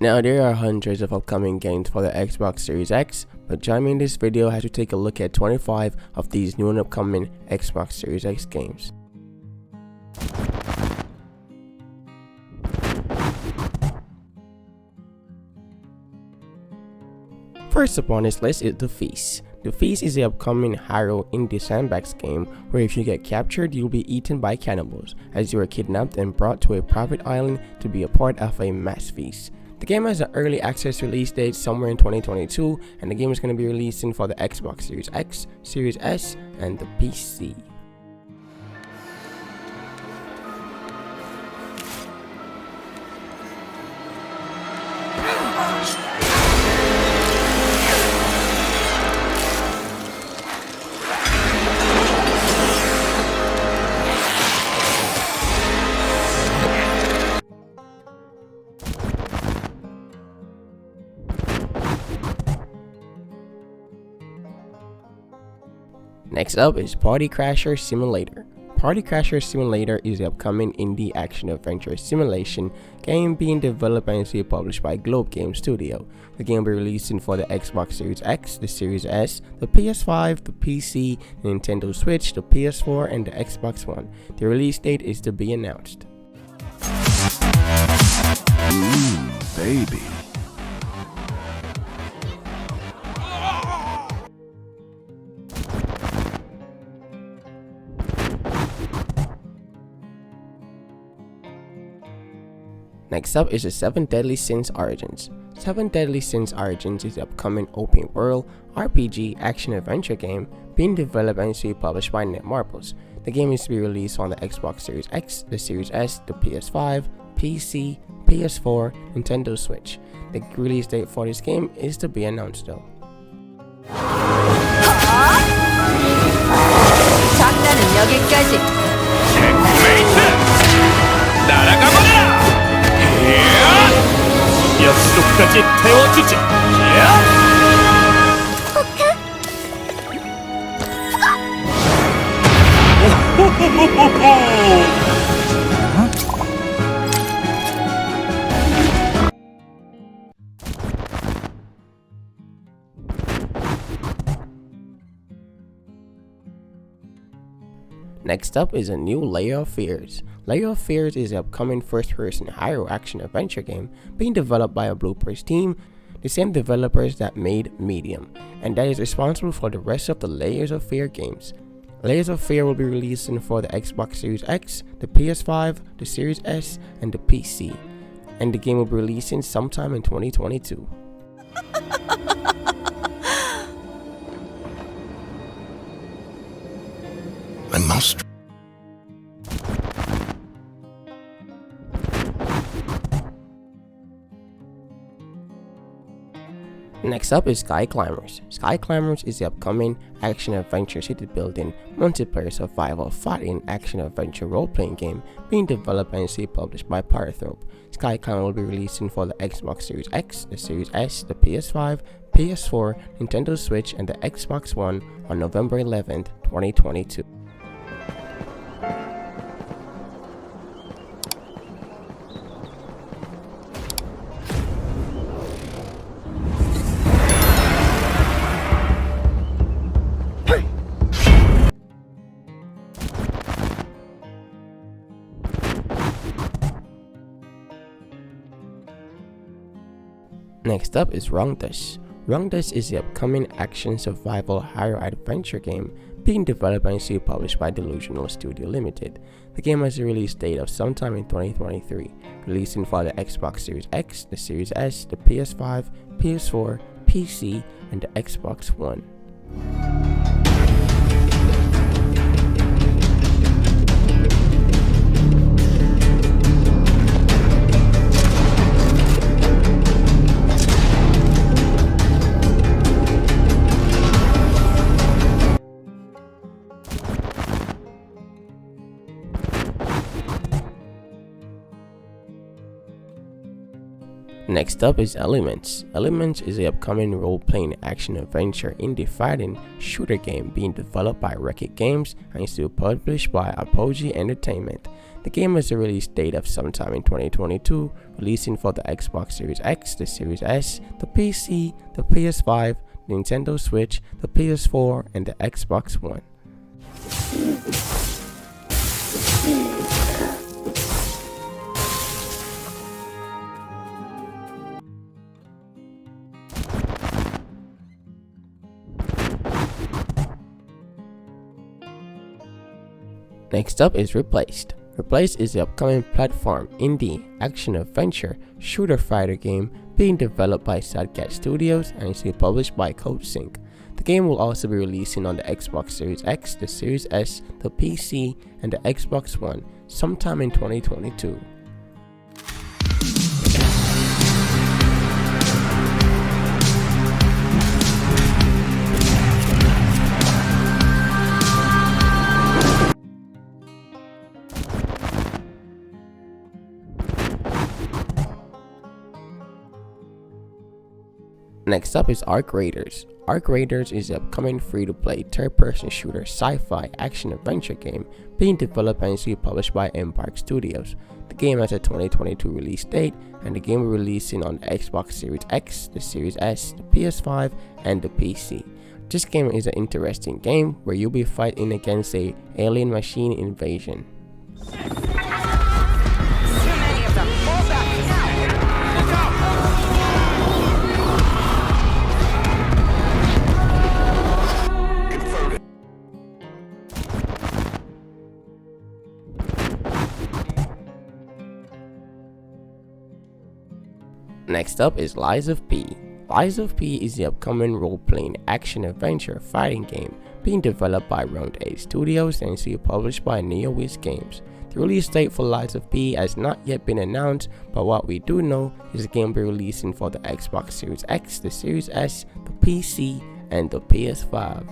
Now there are hundreds of upcoming games for the Xbox Series X, but join me in this video as we take a look at 25 of these new and upcoming Xbox Series X games. First up on this list is The Feast. The Feast is the upcoming Hyrule indie sandbox game where if you get captured, you'll be eaten by cannibals as you are kidnapped and brought to a private island to be a part of a mass feast. The game has an early access release date somewhere in 2022, and the game is going to be releasing for the Xbox Series X, Series S, and the PC. Next up is Party Crasher Simulator. Party Crasher Simulator is the upcoming indie action-adventure simulation game being developed and published by Globe Game Studio. The game will be releasing for the Xbox Series X, the Series S, the PS5, the PC, the Nintendo Switch, the PS4, and the Xbox One. The release date is to be announced. Baby. Next up is the 7 Deadly Sins Origins. 7 Deadly Sins Origins is the upcoming open world RPG action-adventure game being developed and published by Netmarbles. The game is to be released on the Xbox Series X, the Series S, the PS5, PC, PS4, Nintendo Switch. The release date for this game is to be announced though. 장난은 여기까지. 약속까지 태워주지. Next up is a new Layer of Fears. Layer of Fears is the upcoming first-person Hyrule action-adventure game being developed by a Bloopers team, the same developers that made Medium, and that is responsible for the rest of the Layers of Fear games. Layers of Fear will be releasing for the Xbox Series X, the PS5, the Series S, and the PC, and the game will be releasing sometime in 2022. I must. Next up is SkyClimbers. SkyClimbers is the upcoming action-adventure city-building multiplayer survival fighting action-adventure role-playing game being developed and published by Parathorpe. SkyClimber will be releasing for the Xbox Series X, the Series S, the PS5, PS4, Nintendo Switch, and the Xbox One on November 11th, 2022. Next up is Wrongdust. Wrongdust is the upcoming action survival horror adventure game being developed and published by Delusional Studio Limited. The game has a release date of sometime in 2023, releasing for the Xbox Series X, the Series S, the PS5, PS4, PC, and the Xbox One. Next up is Elements. Elements is the upcoming role-playing action-adventure indie fighting shooter game being developed by Wreck-It Games and is still published by Apogee Entertainment. The game has a release date of sometime in 2022, releasing for the Xbox Series X, the Series S, the PC, the PS5, the Nintendo Switch, the PS4, and the Xbox One. Next up is Replaced. Replaced is the upcoming platform indie action-adventure shooter fighter game being developed by Saga Studios and is published by CodeSync. The game will also be releasing on the Xbox Series X, the Series S, the PC, and the Xbox One sometime in 2022. Next up is Arc Raiders. Arc Raiders is the upcoming free-to-play third-person shooter sci-fi action-adventure game being developed and is published by Embark Studios. The game has a 2022 release date, and the game will be releasing on the Xbox Series X, the Series S, the PS5, and the PC. This game is an interesting game where you'll be fighting against a alien machine invasion. Next up is Lies of P. Lies of P is the upcoming role-playing action-adventure fighting game being developed by Round 8 Studios and is published by NeoWiz Games. The release date for Lies of P has not yet been announced, but what we do know is the game will be releasing for the Xbox Series X, the Series S, the PC, and the PS5.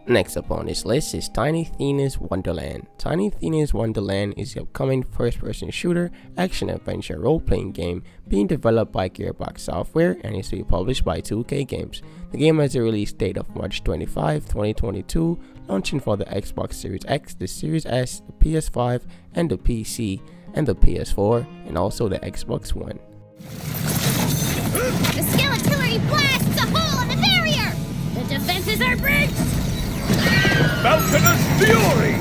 Next up on this list is Tiny Tina's Wonderland. Tiny Tina's Wonderland is the upcoming first-person shooter action-adventure role-playing game being developed by Gearbox Software and is to be published by 2K Games. The game has a release date of March 25, 2022, launching for the Xbox Series X, the Series S, the PS5, and the PC, and the PS4, and also the Xbox One. The skill artillery blasts a hole in the barrier! The defenses are breached! Falconer's Fury!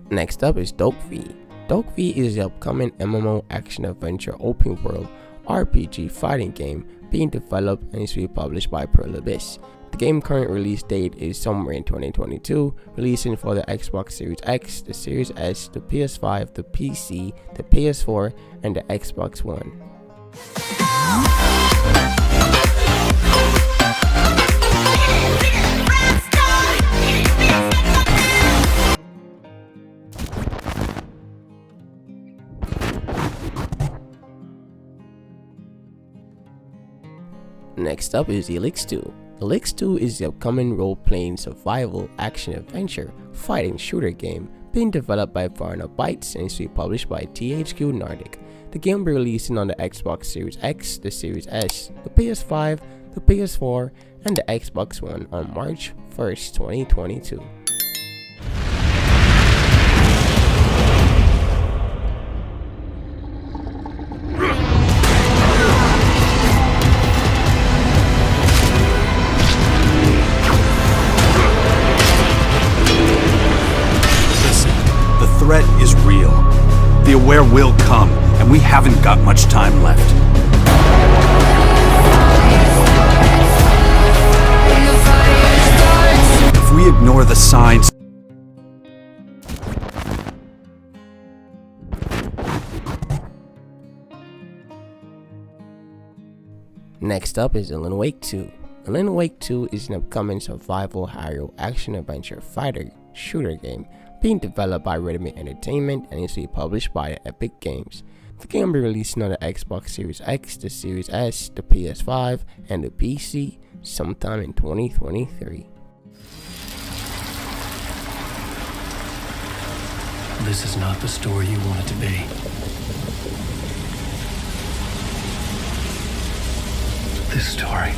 Next up is Doke V. Doke V is the upcoming MMO action-adventure open world RPG fighting game being developed and is to be published by Pearl Abyss. The game's current release date is somewhere in 2022, releasing for the Xbox Series X, the Series S, the PS5, the PC, the PS4, and the Xbox One. Next up is Elex 2. Elex 2 is the upcoming role-playing survival action-adventure fighting shooter game being developed by Varna Bytes and is to be published by THQ Nordic. The game will be releasing on the Xbox Series X, the Series S, the PS5, the PS4, and the Xbox One on March 1st, 2022. The threat is real. The Aware will come, and we haven't got much time left. signs. Next up is Elden Ring 2. Elden Ring 2 is an upcoming survival hero action adventure fighter shooter game being developed by Rhythm Entertainment and is to be published by Epic Games. The game will be releasing on the Xbox Series X, the Series S, the PS5, and the PC sometime in 2023. This is not the story you want it to be. This story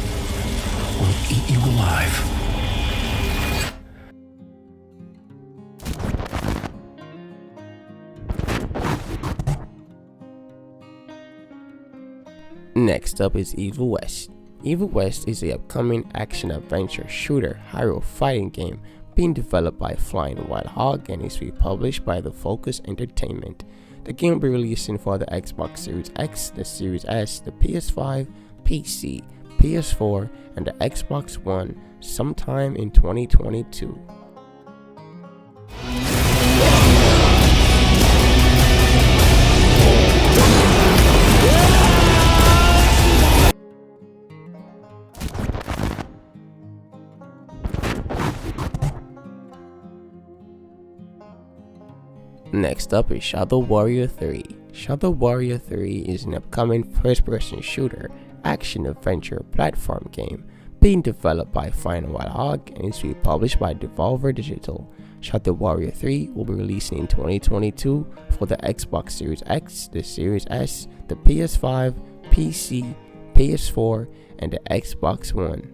will eat you alive. Next up is Evil West. Evil West is the upcoming action-adventure shooter hero fighting game being developed by Flying Wild Hog and is to be published by The Focus Entertainment. The game will be releasing for the Xbox Series X, the Series S, the PS5, PC, PS4, and the Xbox One sometime in 2022. Next up is Shadow Warrior 3. Shadow Warrior 3 is an upcoming first-person shooter action-adventure platform game being developed by Flying Wild Hog and is to be published by Devolver Digital. Shadow Warrior 3 will be releasing in 2022 for the Xbox Series X, the Series S, the PS5, PC, PS4, and the Xbox One.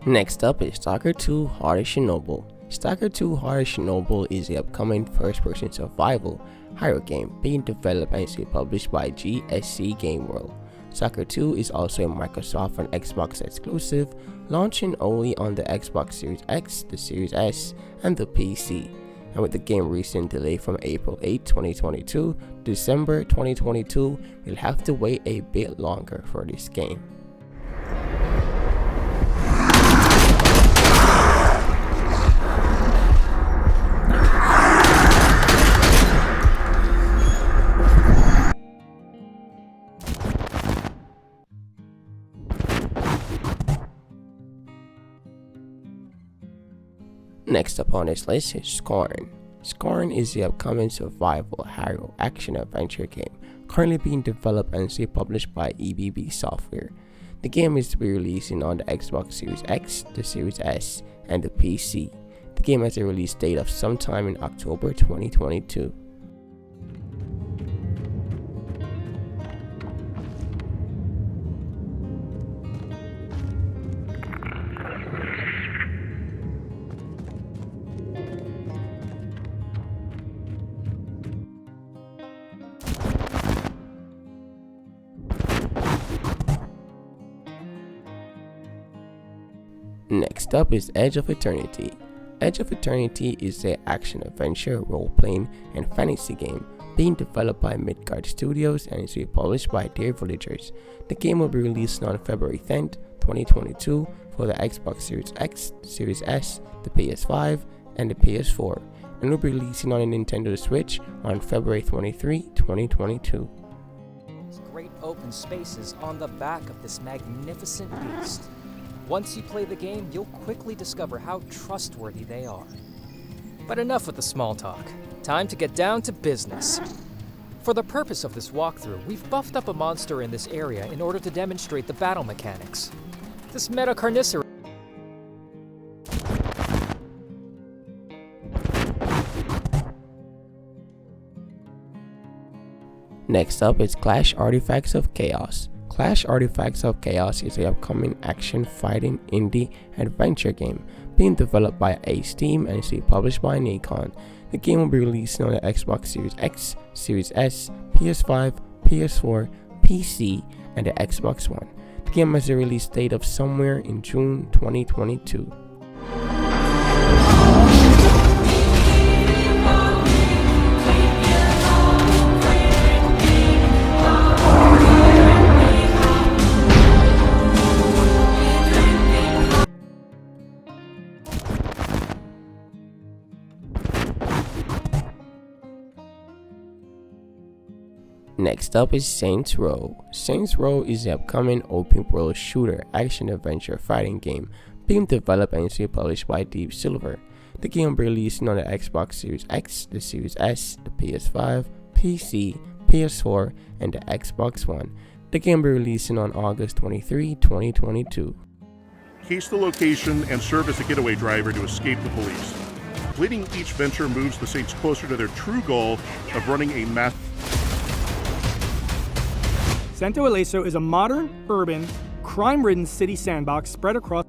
Next up is Stalker 2 Heart of Chernobyl. Stalker 2 Heart of Chernobyl is the upcoming first-person survival hero game being developed and is published by GSC Game World. Stalker 2 is also a Microsoft and Xbox exclusive, launching only on the Xbox Series X, the Series S, and the PC. And with the game recent delay from April 8, 2022 to December 2022, we'll have to wait a bit longer for this game. Next up on this list is Scorn. Scorn is the upcoming survival hero action adventure game currently being developed and is published by EBB Software. The game is to be releasing on the Xbox Series X, the Series S, and the PC. The game has a release date of sometime in October 2022. Next up is Edge of Eternity. Edge of Eternity is an action-adventure, role-playing, and fantasy game being developed by Midgard Studios and is to be published by Dear Villagers. The game will be released on February 10th, 2022 for the Xbox Series X, Series S, the PS5, and the PS4, and will be releasing on the Nintendo Switch on February 23, 2022. Great open spaces on the back of this magnificent beast. Once you play the game, you'll quickly discover how trustworthy they are. But enough with the small talk. Time to get down to business. For the purpose of this walkthrough, we've buffed up a monster in this area in order to demonstrate the battle mechanics. This Meta Carniceros Next up is Clash Artifacts of Chaos. Clash Artifacts of Chaos is an upcoming action fighting indie adventure game being developed by Ace Team and is published by Nikon. The game will be released on the Xbox Series X, Series S, PS5, PS4, PC, and the Xbox One. The game has a release date of somewhere in June 2022. Next up is Saints Row. Saints Row is the upcoming open world shooter action adventure fighting game being developed and published by Deep Silver. The game will be releasing on the Xbox Series X, the Series S, the PS5, PC, PS4, and the Xbox One. The game will be releasing on August 23, 2022. Case the location and serve as a getaway driver to escape the police. Completing each venture moves the Saints closer to their true goal of running a mass. Santo Ileso is a modern, urban, crime-ridden city sandbox spread across.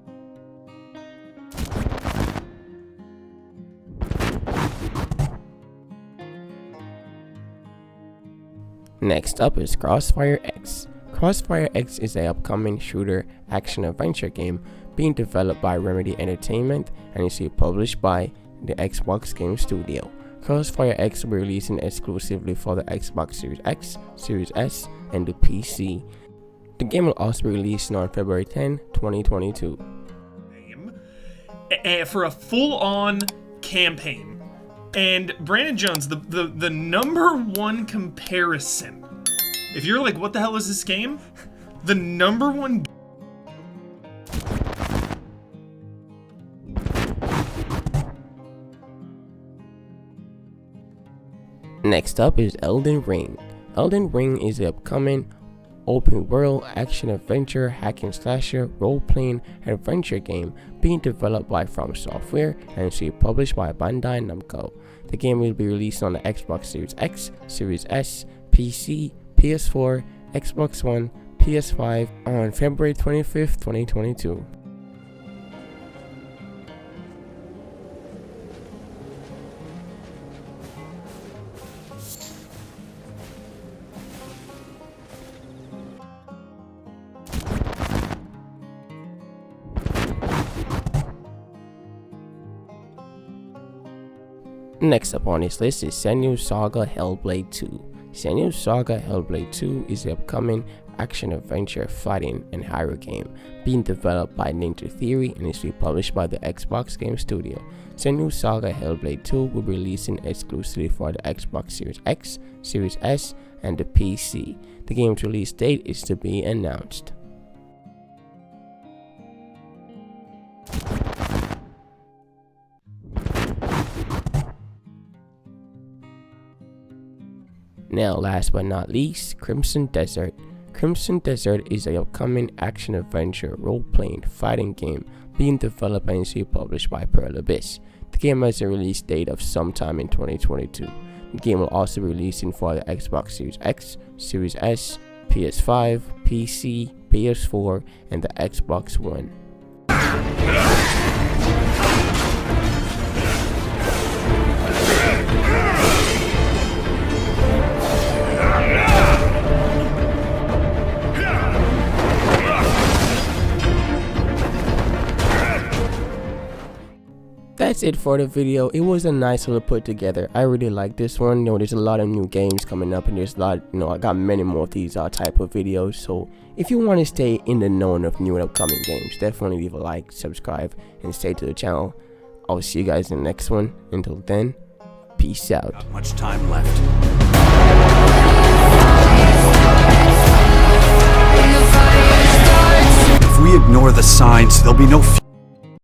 Next up is CrossfireX. CrossfireX is an upcoming shooter action adventure game being developed by Remedy Entertainment and is published by the Xbox Game Studio. CrossfireX will be releasing exclusively for the Xbox Series X, Series S, and the PC. The game will also be releasing on February 10, 2022. For a full-on campaign. And Brandon Jones, the number one comparison, if you're like, what the hell is this game? The number one. Next up is Elden Ring. Elden Ring is the upcoming open world action adventure hack and slasher role-playing adventure game being developed by From Software and is published by Bandai Namco. The game will be released on the Xbox Series X, Series S, PC, PS4, Xbox One, PS5 on February 25th, 2022. Next up on this list is Senua Saga Hellblade 2. Senua Saga Hellblade 2 is the upcoming action-adventure fighting and horror game being developed by Ninja Theory and is published by the Xbox Game Studio. Senua Saga Hellblade 2 will be releasing exclusively for the Xbox Series X, Series S, and the PC. The game's release date is to be announced. Now, last but not least, Crimson Desert. Crimson Desert is an upcoming action-adventure role-playing fighting game being developed and is published by Pearl Abyss. The game has a release date of sometime in 2022. The game will also be releasing for the Xbox Series X, Series S, PS5, PC, PS4, and the Xbox One. That's it for the video. It was a nice little put together. I really like this one. There's a lot of new games coming up, and there's a lot, I got many more of these type of videos. So if you want to stay in the know of new and upcoming games, definitely leave a like, subscribe, and stay to the channel. I'll see you guys in the next one. Until then, peace out. Not much time left. If we ignore the signs, there'll be no